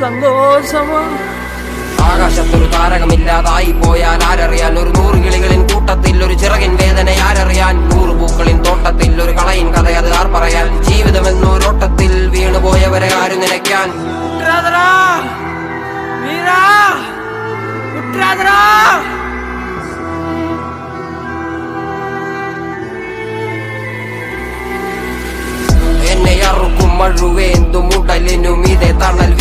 സന്തോഷമാ. ആകാശത്തൊരു താരകമില്ലാതായി പോയാൽ ആരറിയാൻ? ഒരു 100 കിളികളിൻ കൂട്ടത്തിൽ ഒരു ചിറകിൻ വേദന ആരറിയാൻ? 100 പൂക്കളിൻ തോട്ടത്തിൽ ഒരു കളയിൻ കഥ അത് ആർ പറയാൻ? ജീവിതമെന്നൊരോട്ടത്തിൽ വീണുപോയവരെ ആരു നിലയ്ക്കാൻ? എന്നെ അറുക്കും മഴുവേന്തും ഉടലിനും ഇതേ തണൽ